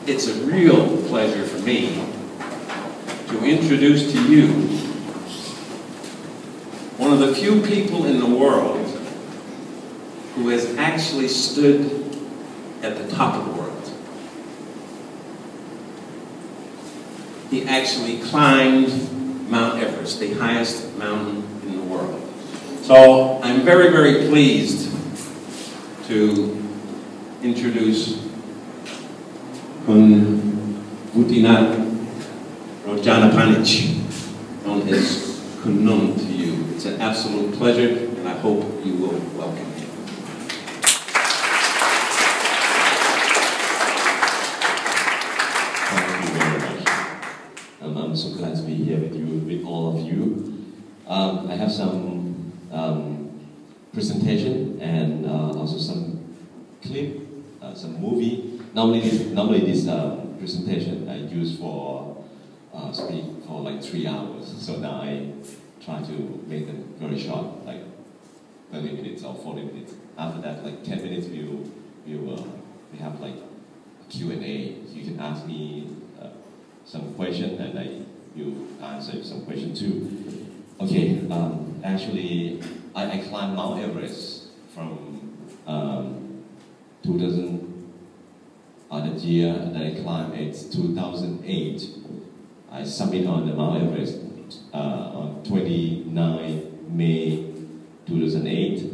it's a real pleasure for me to introduce to you one of the few people in the world who has actually stood at the top of the world. He actually climbed Mt Everest, the highest mountain in the world. So I'm very, very pleased to introduce Vitidnan Rojanapanich, known as Kunun, to you. It's an absolute pleasure, and I hope you will welcome him. Thank you very much. I'm so glad to be here with you, with all of you. I have some presentation and also some clip, some movie. Normally this presentation I use for speak for like 3 hours. So now I try to make them very short, like 30 minutes or 40 minutes. After that, like 10 minutes, we have like Q&A. You can ask me some question and you answer some question too. Okay, actually, I climbed Mt Everest from 2000. That year that I climbed, it's 2008. I submitted on the Mt Everest on 29 May 2008.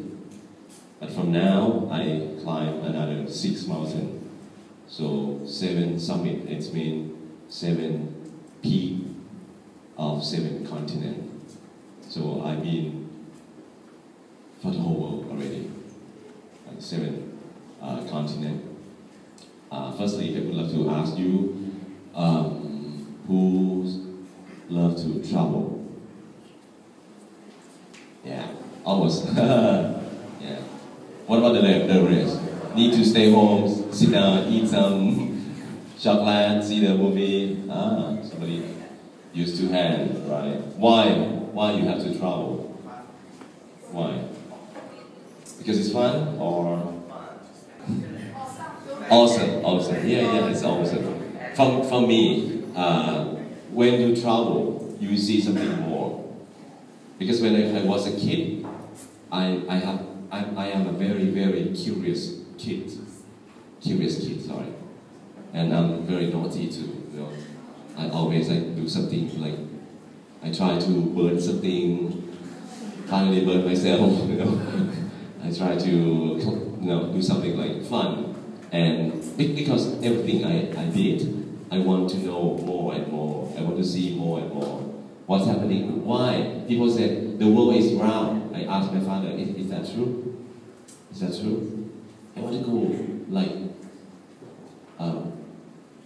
But from now, I climb another 6 mountains. So 7 summit, it means 7 peak of 7 continents. So I've been for the whole world already, like 7 continents. Firstly, I would love to ask you, who love to travel? Yeah, almost. Yeah. What about the rest? Need to stay home, sit down, eat some chocolate, see the movie. Somebody used to hand, right? Why you have to travel? Why? Because it's fun, or? Awesome. Yeah, it's awesome. For me, when you travel, you see something more. Because when I was a kid, I am a very, very curious kid. Sorry. And I'm very naughty too. You know, I always do something like I try to burn something. Finally burn myself. You know, I try to do something like fun. And because everything I did, I want to know more and more. I want to see more and more. What's happening? Why? People said the world is round. I asked my father, is that true? Is that true? I want to go like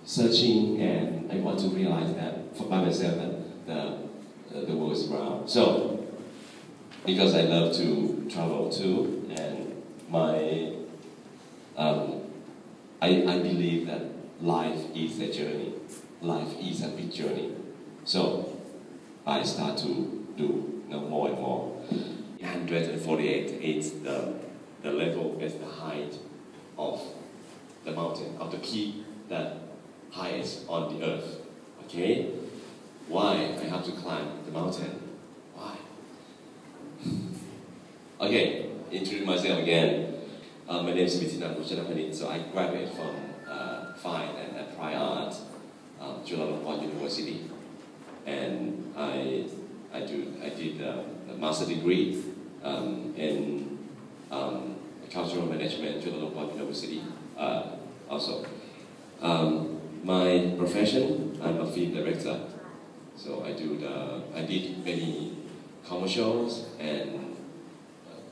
searching, and I want to realize that by myself that the world is round. So because I love to travel too, and my I believe that life is a journey. Life is a big journey. So I start to do more and more. 148 is the level, is the height of the mountain, of the peak that highest on the earth. Okay? Why I have to climb the mountain? Why? Okay, introduce myself again. My name is Vitidnan Rojanapanich. So I graduated from Fine and Applied Art, University, and I did a master degree in cultural management, University. Also, my profession, I'm a film director. So I did many commercials and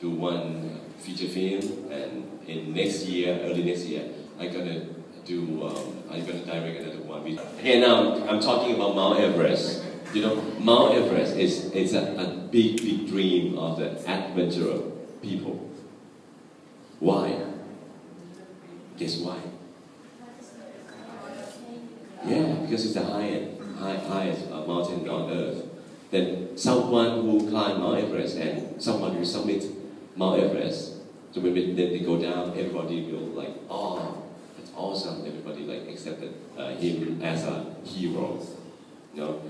do one feature film, and in next year, early next year, I'm gonna direct another one. Okay, now I'm talking about Mt Everest. You know, Mt Everest is a big dream of the adventurer people. Why? Guess why? Yeah, because it's the highest mountain on earth. Then someone who climbed Mt Everest and someone who summit Mt Everest, so when they go down, everybody will like, oh, awesome. Everybody like accepted him as a hero. You know,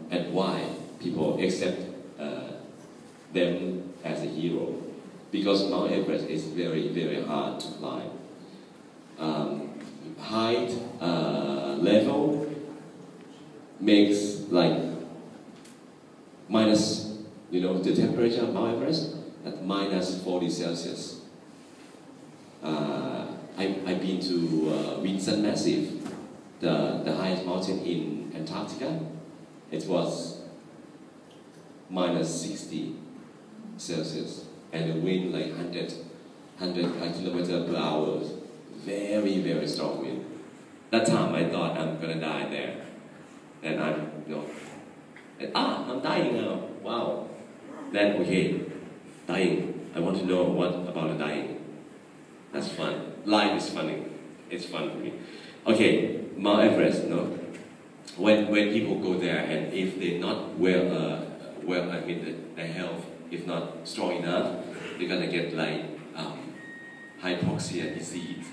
and why people accept them as a hero? Because Mount Everest is very, very hard to climb. Height level makes like minus, you know, the temperature of Mount Everest at minus 40 Celsius. I've been to Vinson Massif, the highest mountain in Antarctica. It was minus 60 Celsius, and the wind like 100 kilometers per hour. Very, very strong wind. That time I thought I'm gonna die there, and I'm dying now. Wow. Then okay, dying. I want to know what about the dying. That's fun. Life is funny. It's fun for me. Okay, Mount Everest. No, when people go there, and if they're not their health is not strong enough, they're gonna get like hypoxia disease.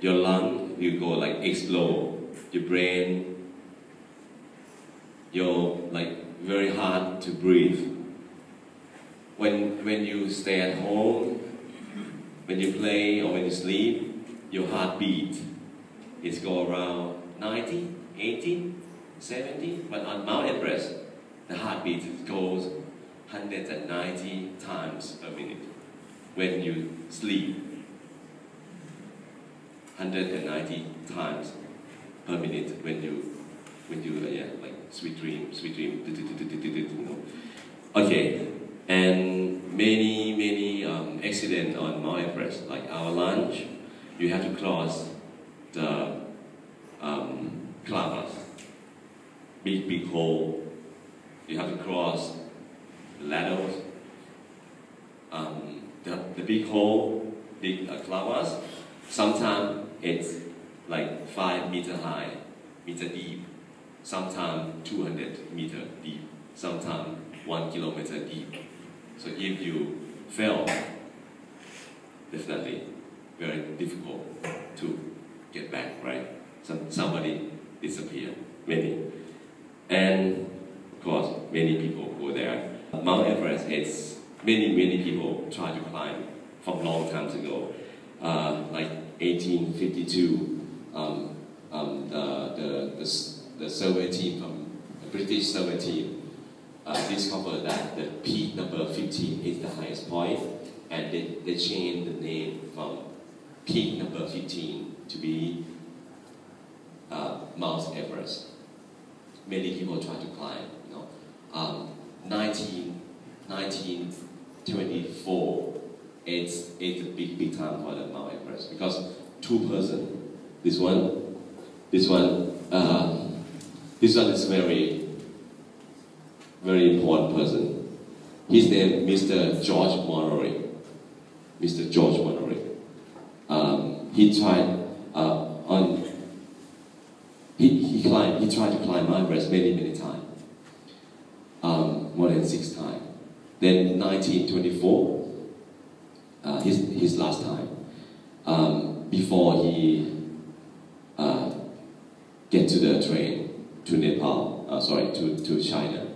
Your lung will go like explode. Your brain, you're like very hard to breathe. When you stay at home, when you play or when you sleep, your heartbeat is go around 90, 80, 70. But on Mount Everest, the heartbeat goes 190 times per minute. When you sleep, 190 times per minute when you like sweet dream, you know. Okay, and many accidents on Mount Everest, like avalanche. You have to cross the clavas, big hole. You have to cross the ladders. The big hole, big clavas. Sometimes it's like 5 meter high, meter deep. Sometimes 200 meter deep. Sometimes 1 kilometer deep. So if you fail, definitely very difficult to get back, right? Somebody disappear, many. And of course, many people go there. Mount Everest, it's many people try to climb from long time ago. Like 1852, the survey team the British survey team discovered that the peak number 15 is the highest point, and they changed the name from peak number 15 to be Mount Everest. Many people try to climb. You know, 1924. It's a big time for the Mount Everest because 2 persons. This one is very important person. His name Mr. George Monroe. Mr. George Monroe. He tried he tried to climb Mount Everest many times. More than 6 times. Then 1924. His last time, before he get to the train to Nepal, to China,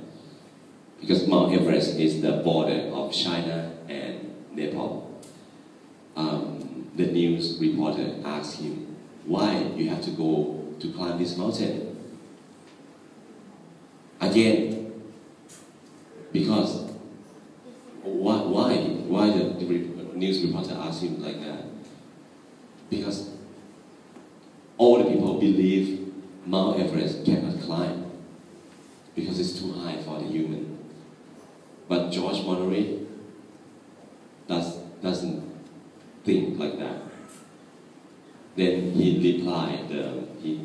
because Mount Everest is the border of China and Nepal. The news reporter asked him, "Why you have to go to climb this mountain?" Again, because why the news reporter asked him like that? Because all the people believe Mount Everest cannot climb because it's too high for the human. But George Monroe doesn't think like that. Then he replied. He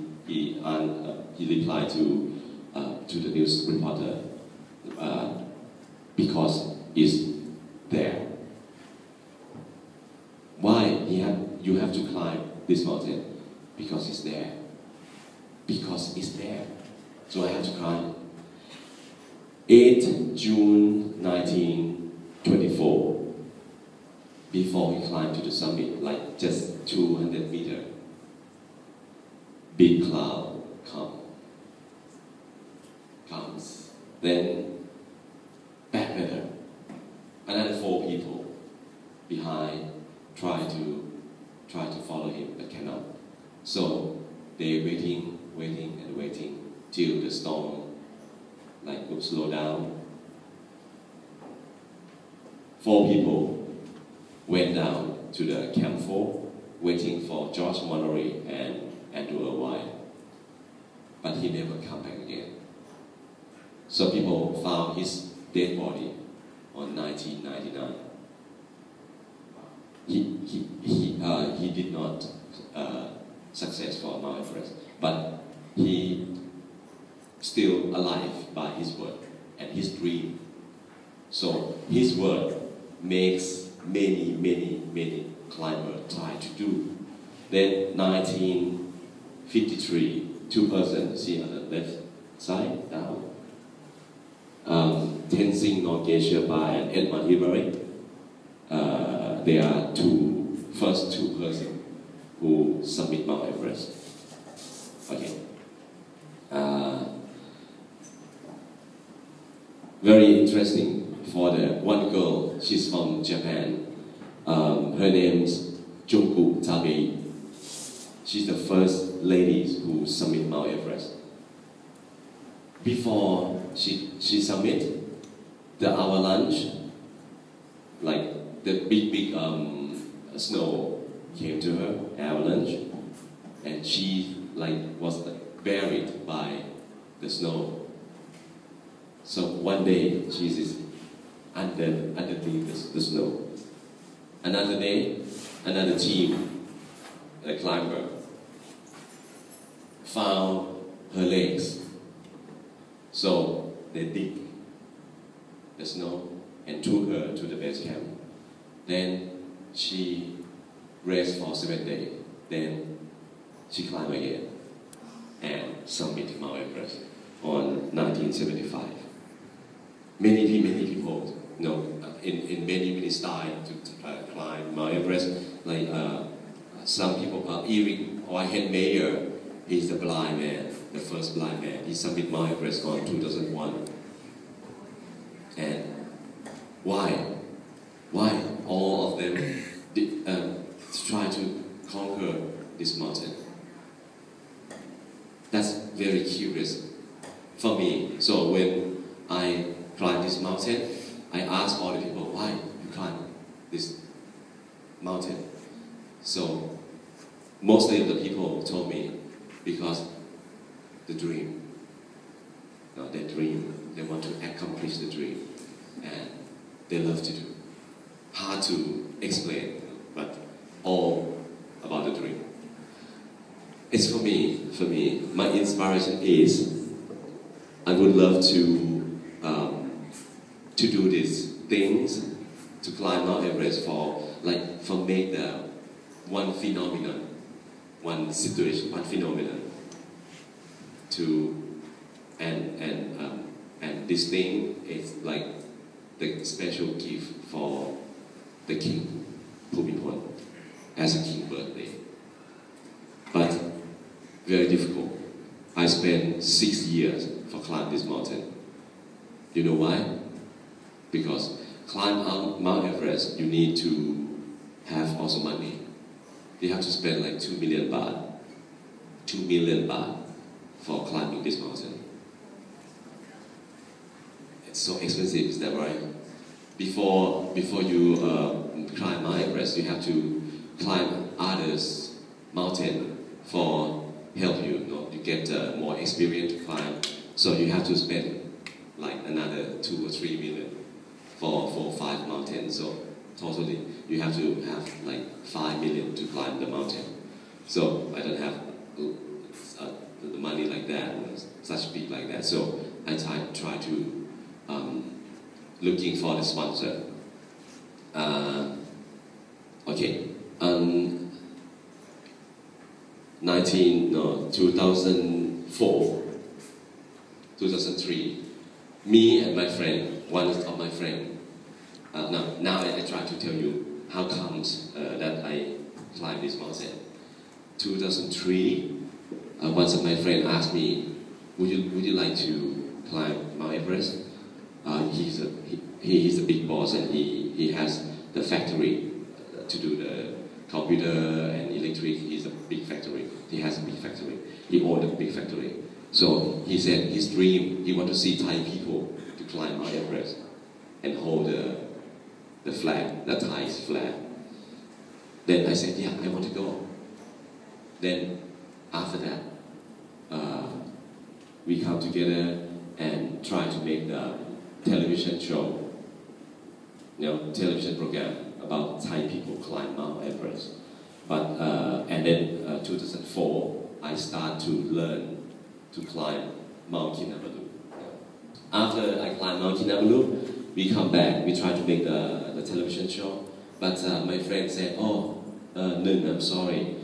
replied to the news reporter because it's there. Why you have to climb this mountain? Because it's there. Because it's there. So I have to climb. 8 June 1924. Before he climbed to the summit, like just 200 meters. Big cloud comes. Then backpedal. Another 4 people behind try to follow him but cannot. So they waiting till the storm will slow down. 4 people went down to the Camp 4 waiting for George Monroe and Andrew Irvine, but he never come back again. So people found his dead body on 1999. He did not success for Mount Everest, but he still alive by his word and his dream. So his word makes many climbers try to do. Then 1953, 2 persons, see on the left side down. Tenzing Norgay Bai and Edmund Hillary. They are first two persons who summit Mount Everest. Okay. Very interesting for the one girl. She's from Japan. Her name's Jungkook Tabe. She's the first lady who summit Mount Everest. Before she summit, the avalanche, like the big snow came to her, avalanche, and she was buried by the snow. So one day she is underneath the snow. Another day, another team, a climber, found her legs. So they dig the snow and took her to the base camp. Then she rests for 7 days. Then she climbed again and summit Mount Everest on 1975. Many people, in many styles to climb Mount Everest. Some people, Eric Whitehead is the blind man, the first blind man. He summited Mount Everest on 2001. And why all of them try to conquer this mountain? That's very curious for me. So when I climb this mountain, I ask all the people, why you climb this mountain? So mostly of the people told me, because the dream. Their dream, they want to accomplish the dream, and they love to do. Hard to explain, but all about the dream. It's for me, my inspiration is, I would love to do these things, to climb Mount Everest for make the one phenomenon, one situation, one phenomenon, and this thing is like the special gift for the king, Bhumibol, as a king birthday. But very difficult. I spent 6 years for climbing this mountain. You know why? Because climb Mount Everest, you need to have also money. You have to spend like 2 million baht. 2 million baht for climbing this mountain. It's so expensive, is that right? Before you climb Mount Everest, you have to climb others' mountain for help you. You get more experience to climb. So you have to spend like another 2 or 3 million for 5 mountains. So totally, you have to have like 5 million to climb the mountain. So I don't have the money like that, such big like that. So I try to looking for the sponsor. Okay, 2004, 2003, me and my friend, one of my friends. Now I try to tell you how comes that I climb this mountain. 2003, once my friend asked me, would you like to climb Mount Everest? He's a big boss and he has the factory to do the computer and electric. He's a big factory. He has a big factory. He owned a big factory. So he said his dream, he want to see Thai people to climb Mount Everest and hold the flag, the Thai's flag. Then I said, yeah, I want to go. Then after that, we come together and try to make the television show, television program about Thai people climb Mount Everest. But and then 2004, I start to learn to climb Mount Kinabalu. After I climb Mount Kinabalu, we come back. We try to make the television show, but my friend said, "Oh, Nun, I'm sorry.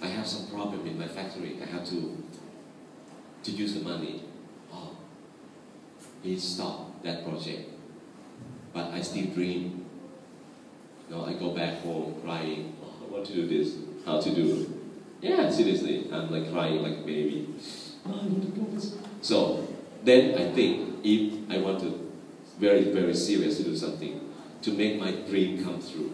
I have some problem in my factory. I have to use the money." Oh, he stopped that project. But I still dream. I go back home crying. Oh, I want to do this. How to do it? Yeah, seriously, I'm like crying like a baby. Oh, I want to do this. So then I think if I want to very, very serious to do something to make my dream come true,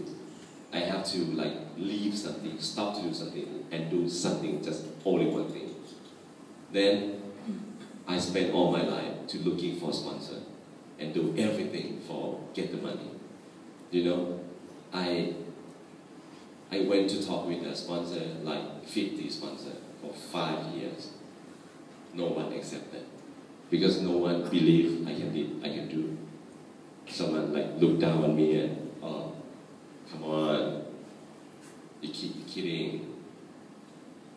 I have to like leave something, stop to do something, and do something, just only one thing. Then I spent all my life to looking for a sponsor and do everything for get the money. I went to talk with a sponsor, like 50 sponsors for 5 years. No one accepted because no one believed I can do. Someone like looked down on me and, oh, come on, you're kidding.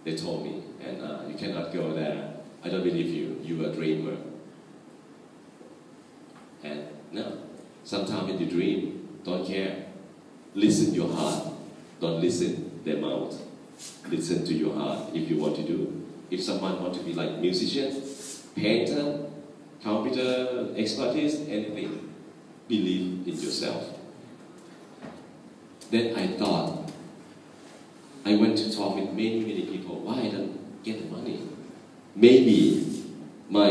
They told me, and you cannot go there. I don't believe you. You're a dreamer. And no, sometimes when you dream, don't care. Listen your heart. Don't listen their mouth. Listen to your heart if you want to do. If someone wants to be like musician, painter, computer, expertise, anything, believe in yourself. Then I thought, I went to talk with many people. Why I don't get the money? Maybe my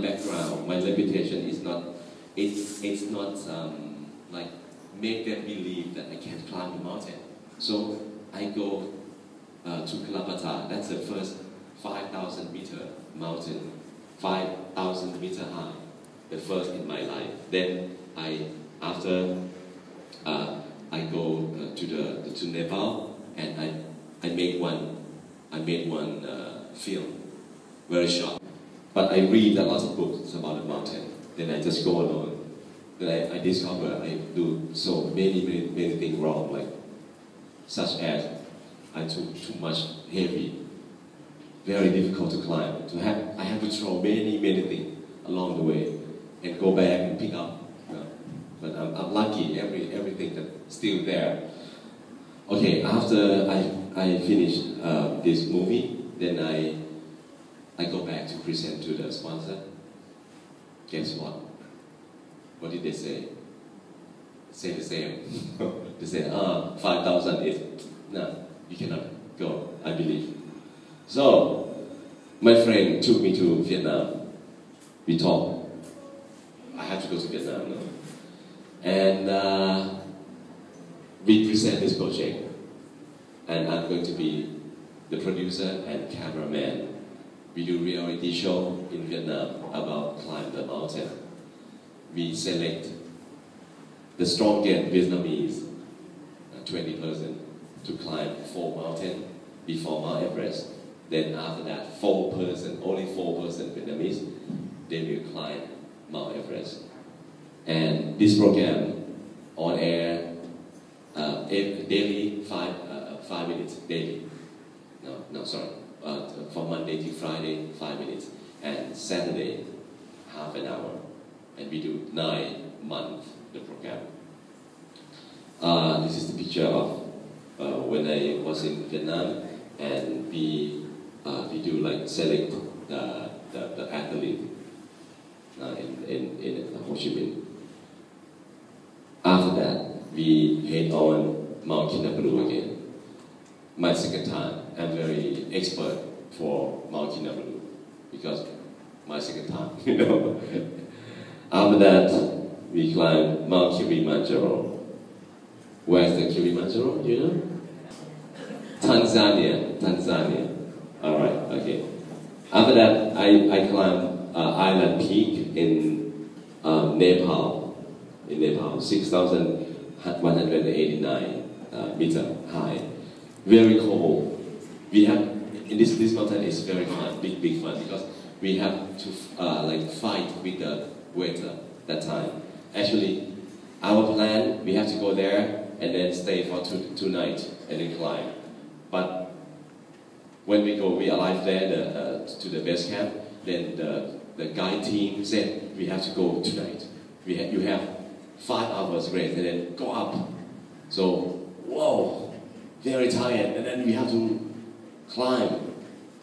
background, my reputation is not. It's not like make them believe that I can climb the mountain. So I go to Kalapata. That's the first 5,000 meter mountain, 5,000 meter high, the first in my life. Then after I go to Nepal and I made one film, very short. But I read a lot of books about the mountain. Then I just go alone. Then I discover I do so many things wrong, like such as I took too much heavy, very difficult to climb. I have to throw many things along the way and go back and pick up. But I'm lucky, everything that's still there. Okay, after I finished this movie, then I go back to present to the sponsor. Guess what? What did they say? Say the same. They said, 5,000 is, no, you cannot go, I believe. So, my friend took me to Vietnam. We talked. I had to go to Vietnam now. And we present this project. And I'm going to be the producer and cameraman. We do reality show in Vietnam about climb the mountain. We select the strongest Vietnamese, 20% to climb 4 mountains before Mount Everest. Then after that, only 4% Vietnamese, they will climb Mount Everest. And this program on air daily, 5 minutes daily. From Monday to Friday, 5 minutes, and Saturday, half an hour. And we do 9 months the program. This is the picture of when I was in Vietnam, and we do like select the athlete in Ho Chi Minh. After that, we head on Mount Kinabalu again. my second time. I'm very expert for Mount Kinabalu because my second time, you know. After that, we climbed Mount Kilimanjaro. Where's the Kilimanjaro, you know? Tanzania. Alright, okay. After that, I climbed Island Peak in Nepal. In Nepal, 6,189 meter high. Very cold. We have, in this mountain is very fun, big fun, because we have to like fight with the weather that time. Actually, our plan, we have to go there and then stay for two nights and then climb. But when we go, we arrive there to the base camp, then the guide team said, we have to go tonight. You have 5 hours rest and then go up. So, whoa, very tired, and then we have to climb.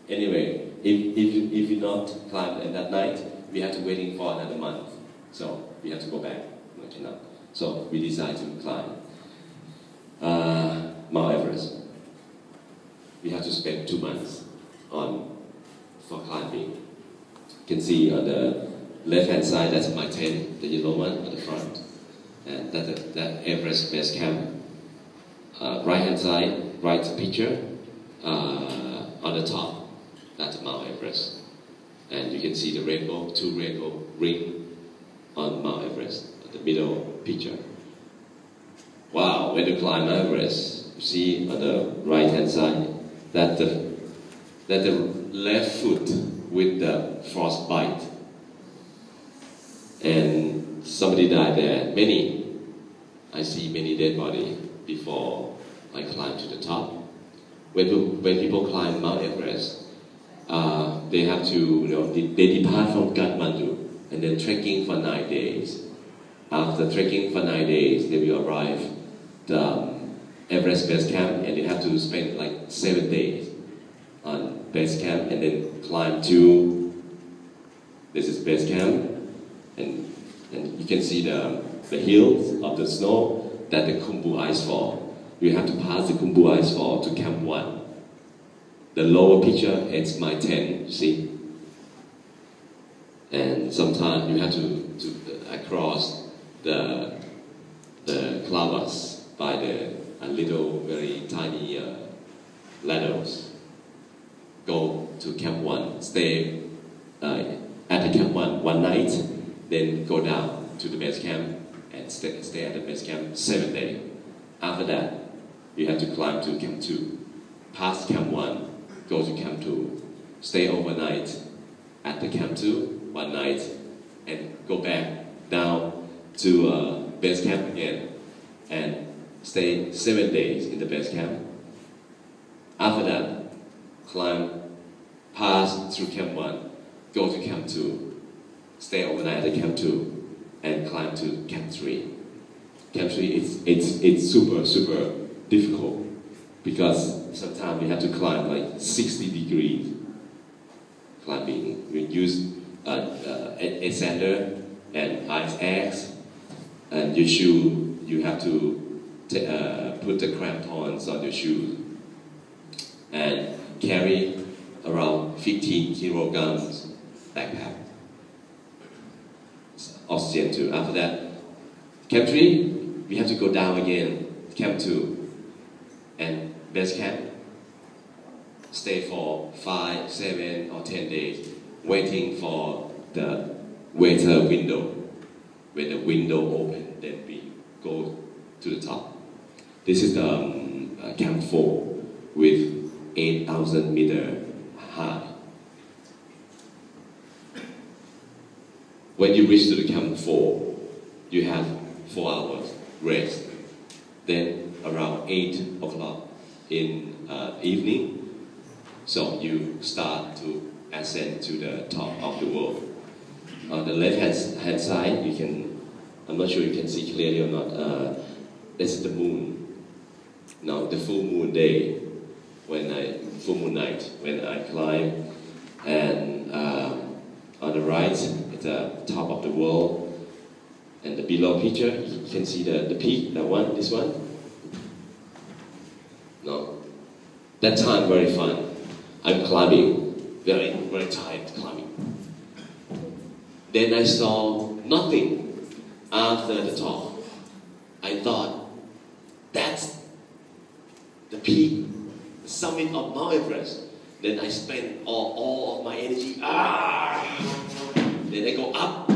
Anyway, if you not climb at that night, we have to waiting for another month. So we have to go back. So we decided to climb Mount Everest. We have to spend 2 months for climbing. You can see on the left-hand side, that's my tent, the yellow one on the front, and that Everest base camp. Right-hand side, right picture, on the top, that's Mount Everest. And you can see the rainbow, 2 rainbow ring on Mount Everest, the middle picture. Wow, when you climb Mount Everest, you see on the right-hand side that the left foot with the frostbite. And somebody died there, I see many dead bodies before I climb to the top. When people climb Mount Everest, they have to, they depart from Kathmandu and then trekking for 9 days. After trekking for 9 days, they will arrive the Everest base camp, and they have to spend like 7 days on base camp and then climb to, this is base camp, and you can see the hills of the snow that the Khumbu ice fall. You have to pass the Khumbu ice fall to Camp 1. The lower picture, it's my tent, you see? And sometimes you have to cross the clavas by the little, very tiny ladders. Go to Camp 1, stay at the Camp 1 night, then go down to the base camp and stay at the base camp 7 days. After that, you have to climb to Camp 2, pass Camp 1, go to Camp 2, stay overnight at the Camp 2 1 night, and go back down to base camp again, and stay 7 days in the base camp. After that, pass through Camp 1, go to Camp 2, stay overnight at Camp 2, and climb to Camp 3. Camp 3, it's super difficult, because sometimes you have to climb like 60 degrees climbing. We use a sander and ice axe, and your shoe, you have to put the crampons on your shoes and carry around 15 kilograms backpack. Oxygen too. After that, Camp 3, we have to go down again, Camp 2, and base camp, stay for 5, 7, or 10 days, waiting for the weather window. When the window opens, then we go to the top. This is the Camp 4 with 8,000 meter high. When you reach to the Camp 4, you have 4 hours rest. Then around 8 o'clock in evening, so you start to ascend to the top of the world. On the left-hand side, you can, I'm not sure you can see clearly or not, this is the moon. Now, the full moon day, full moon night, when I climb, and on the right, it's the top of the world, and the below picture, you can see the peak, this one. No, That time very fun. I'm climbing, very, very tired climbing. Then I saw nothing after the top. I thought, that's the peak, the summit of Mount Everest. Then I spent all of my energy. Then I go up.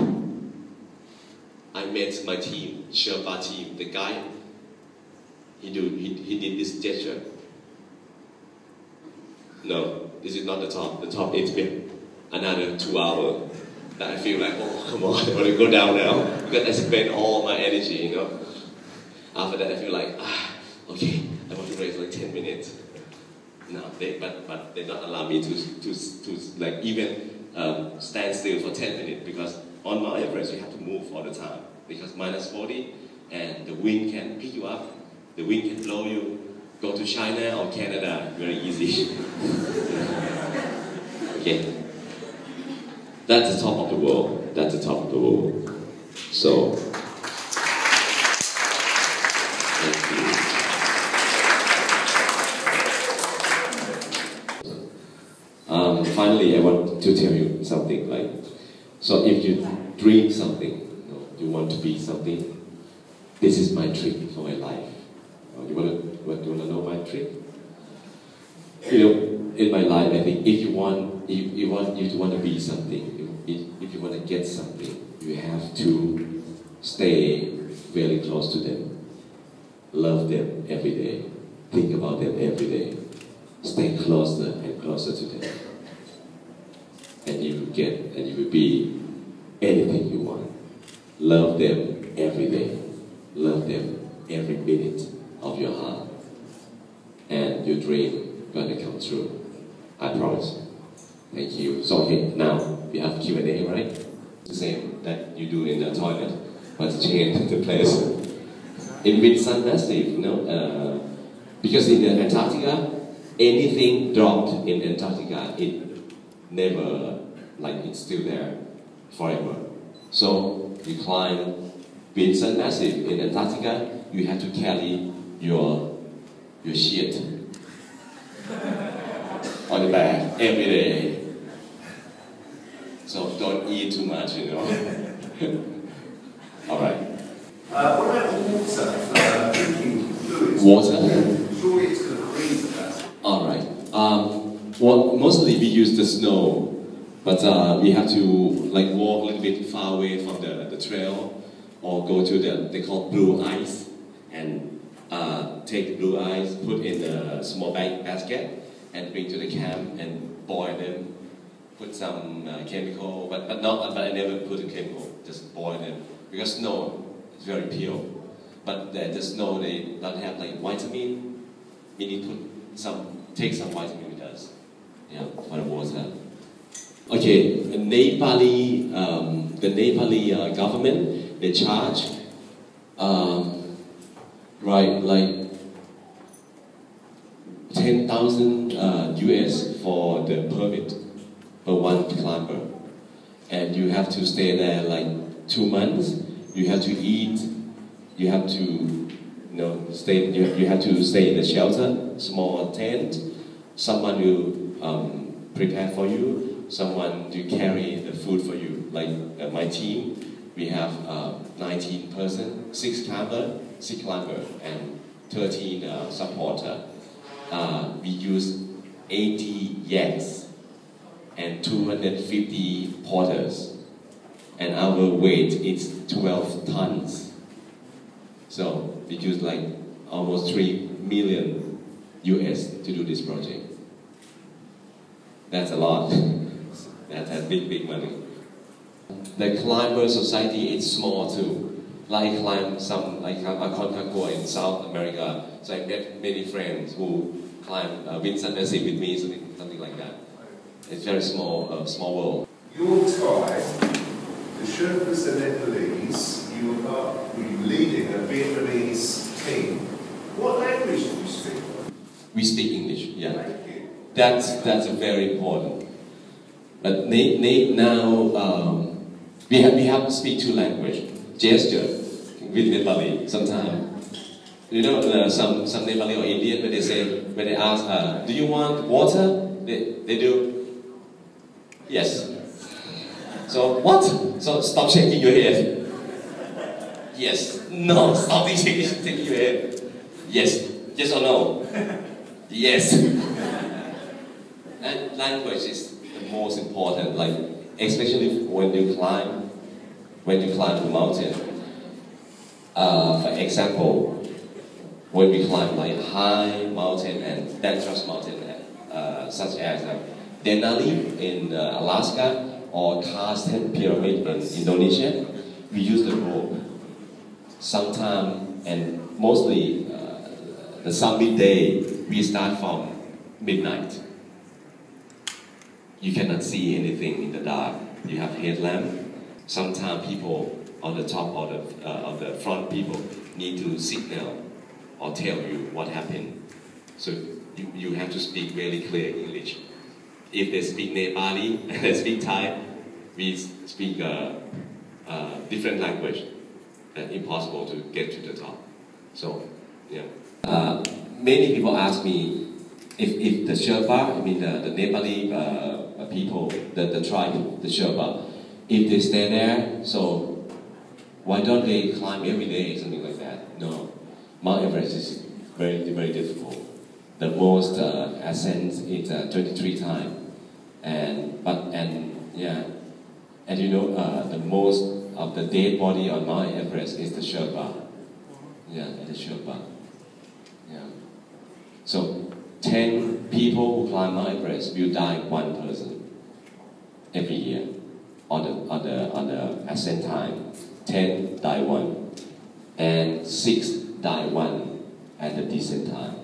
I met my team, Sherpa team, the guy. He did this gesture. No, this is not the top. The top is another 2 hours. That I feel like, oh, come on, I want to go down now. Because I spent all my energy, you know. After that, I feel like, okay, I want to race like 10 minutes. No, but they don't allow me to like even stand still for 10 minutes, because on Mount Everest you have to move all the time, because -40 and the wind can pick you up, the wind can blow you. Go to China or Canada, very easy. Okay, that's the top of the world. That's the top of the world. So. Finally, I want to tell you something like, so if you dream something, you want to be something, this is my trick for my life. You want to know my trick? You know, in my life, I think if you want to be something, if you want to get something, you have to stay very close to them, love them every day, think about them every day, stay closer and closer to them. And you will be anything you want. Love them every day. Love them every minute of your heart. And your dream gonna come true. I promise. Thank you. So okay, now we have Q&A, right? The same that you do in the toilet, but change the place. In Vitidnan Massive, you know, because in the Antarctica, anything dropped in Antarctica, it never, like it's still there forever. So you climb Vitidnan Massive in Antarctica, you have to carry your shit on the back every day. So don't eat too much, you know. All right. What about water? Drinking fluids? Water? Surely it's going to freeze at that. All right. Well, mostly we use the snow, but we have to like walk a little bit far away from the trail, or go to they call blue ice, and take the blue ice, put in a small basket, and bring to the camp and boil them. Put some chemical, but I never put a chemical. Just boil them, because snow is very pure. But the snow, they don't have like vitamin. We need to take some vitamin with us. Yeah, for the water. Okay, the Nepali government, they charge like 10,000 US for the permit for one climber, and you have to stay there like 2 months. You have to eat. You have to, stay. You have to stay in a shelter, small tent. Someone will prepare for you. Someone to carry the food for you. Like my team, we have 19 persons, 6 climbers, and 13 supporters. We use 80 yaks and 250 porters, and our weight is 12 tons. So we use like almost 3 million US to do this project. That's a lot. That's a big money. The climber society is small too. Like climb some, like Aconcagua in South America. So I met many friends who climb Vitidnan Massive with me, something like that. It's very small, small world. Your Thai, the Sherpas are Nepalese, you are leading a Vietnamese team. What language do you speak? We speak English, yeah. Thank you. That's very important. But now we have to speak 2 languages. Gesture with Nepali sometimes. You know, some Nepali or Indian, when they ask, do you want water? They do, yes. So what? So stop shaking your head. Yes. No, stop shaking your head. Yes. Yes or no? Yes. And language is the most important, like especially when you climb the mountain. For example, when we climb like high mountain and dangerous mountain, such as Denali in Alaska or Karsten Pyramid in Indonesia, we use the rope. Sometimes and mostly the summit day, we start from midnight. You cannot see anything in the dark. You have headlamp. Sometimes people on the top of the front people need to signal or tell you what happened. So you have to speak very clear English. If they speak Nepali and they speak Thai, we speak different language. And impossible to get to the top. So, yeah. Many people ask me if the Sherpa, I mean the Nepali people, the tribe, the Sherpa, if they stay there, so why don't they climb every day, something like that? No. Mount Everest is very, very difficult. The most ascent is 23 times. And you know, the most of the dead body on Mount Everest is the Sherpa. Yeah, the Sherpa. Yeah. So 10 people who climb Mount Everest will die one person every year on the ascent time. 10 die one, and 6 die one at the descent time.